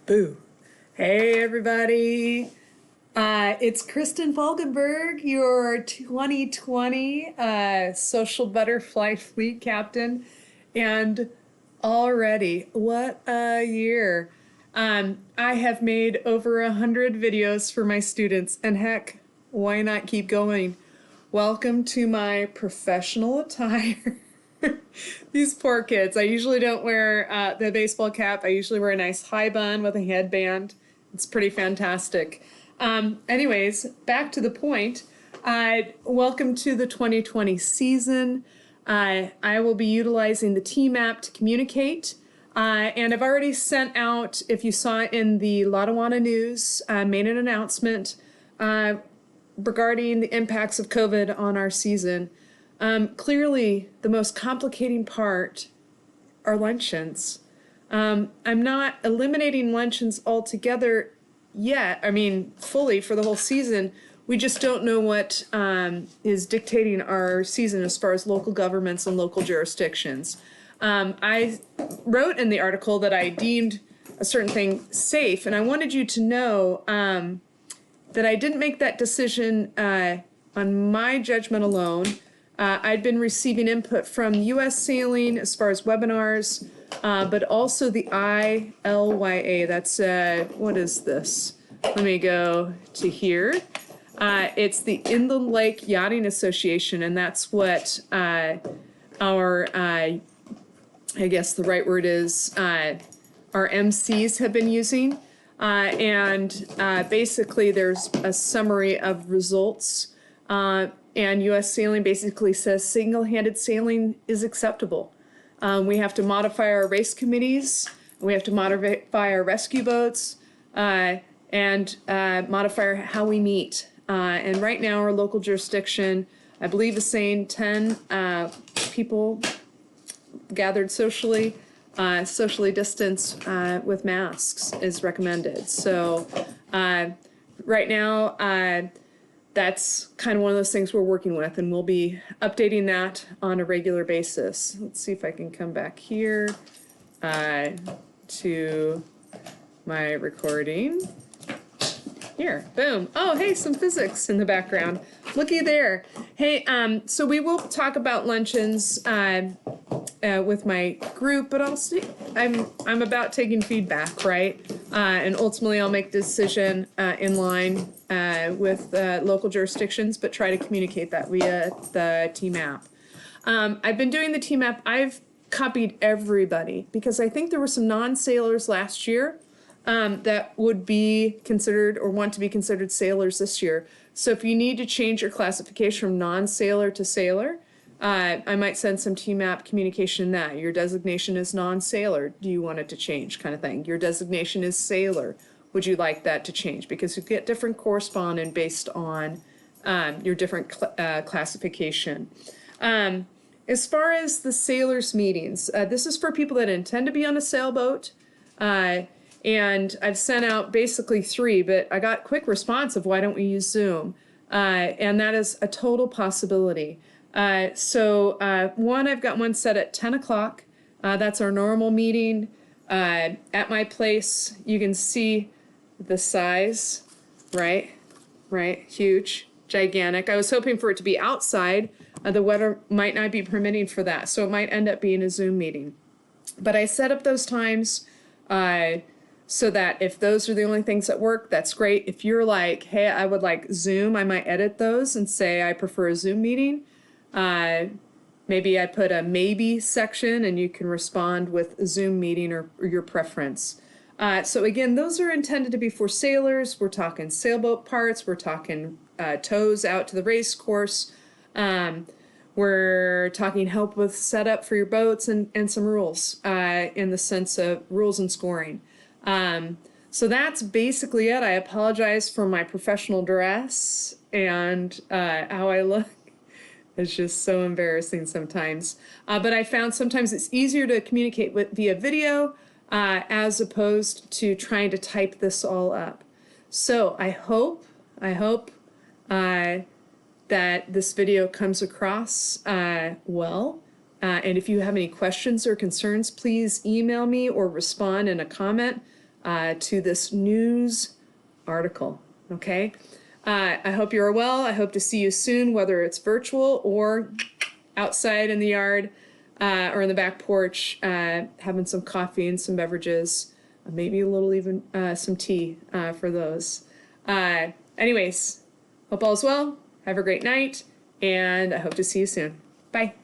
Boo. Hey, everybody. It's Kristen Falkenberg, your 2020 Social Butterfly Fleet Captain. And already, what a year. I have made over 100 videos for my students, and heck, why not keep going? Welcome to my professional attire. These poor kids. I usually don't wear the baseball cap. I usually wear a nice high bun with a headband. It's pretty fantastic. Anyways, back to the point. Welcome to the 2020 season. I will be utilizing the TMAP to communicate. And I've already sent out, if you saw it in the Lotawana News, made an announcement regarding the impacts of COVID on our season. Clearly, the most complicating part are luncheons. I'm not eliminating luncheons altogether yet, fully for the whole season. We just don't know what is dictating our season as far as local governments and local jurisdictions. I wrote in the article that I deemed a certain thing safe, and I wanted you to know that I didn't make that decision on my judgment alone. I'd been receiving input from U.S. Sailing as far as webinars, but also the ILYA. That's, what is this? Let me go to here. It's the Inland Lake Yachting Association, and that's what our, I guess the right word is, our MCs have been using. Basically there's a summary of results. And U.S. Sailing basically says single-handed sailing is acceptable. We have to modify our race committees, we have to modify our rescue boats, and modify how we meet. And right now our local jurisdiction, I believe, is saying 10 people gathered socially distanced with masks is recommended. So right now, that's kind of one of those things we're working with, and we'll be updating that on a regular basis. Let's see if I can come back here to my recording. Here, boom. Oh, hey, some physics in the background. Looky there. Hey, so we will talk about luncheons with my group, but I'm about taking feedback, right? And ultimately I'll make a decision in line with local jurisdictions, but try to communicate that via the TMAP. I've been doing the TMAP. I've copied everybody because I think there were some non-sailors last year that would be considered or want to be considered sailors this year. So if you need to change your classification from non-sailor to sailor, I might send some TMAP communication in that. Your designation is non-sailor. Do you want it to change, kind of thing? Your designation is sailor. Would you like that to change? Because you get different correspondence based on your different classification. As far as the sailors' meetings, this is for people that intend to be on a sailboat. And I've sent out basically 3, but I got quick response of why don't we use Zoom? And that is a total possibility. So I've got one set at 10 o'clock. That's our normal meeting. At my place, you can see the size, right? Huge, gigantic. I was hoping for it to be outside. The weather might not be permitting for that, so it might end up being a Zoom meeting. But I set up those times so that if those are the only things that work, that's great. If you're like, hey, I would like Zoom, I might edit those and say I prefer a Zoom meeting. Maybe I put a maybe section and you can respond with a Zoom meeting or your preference. So again, those are intended to be for sailors. We're talking sailboat parts. We're talking tows out to the race course. We're talking help with setup for your boats and some rules in the sense of rules and scoring. So that's basically it. I apologize for my professional dress and how I look. It's just so embarrassing sometimes. But I found sometimes it's easier to communicate via video as opposed to trying to type this all up. So I hope that this video comes across well. And if you have any questions or concerns, please email me or respond in a comment to this news article. Okay? I hope you're well. I hope to see you soon, whether it's virtual or outside in the yard or in the back porch, having some coffee and some beverages, maybe a little even some tea for those. Anyways, hope all's well. Have a great night, and I hope to see you soon. Bye.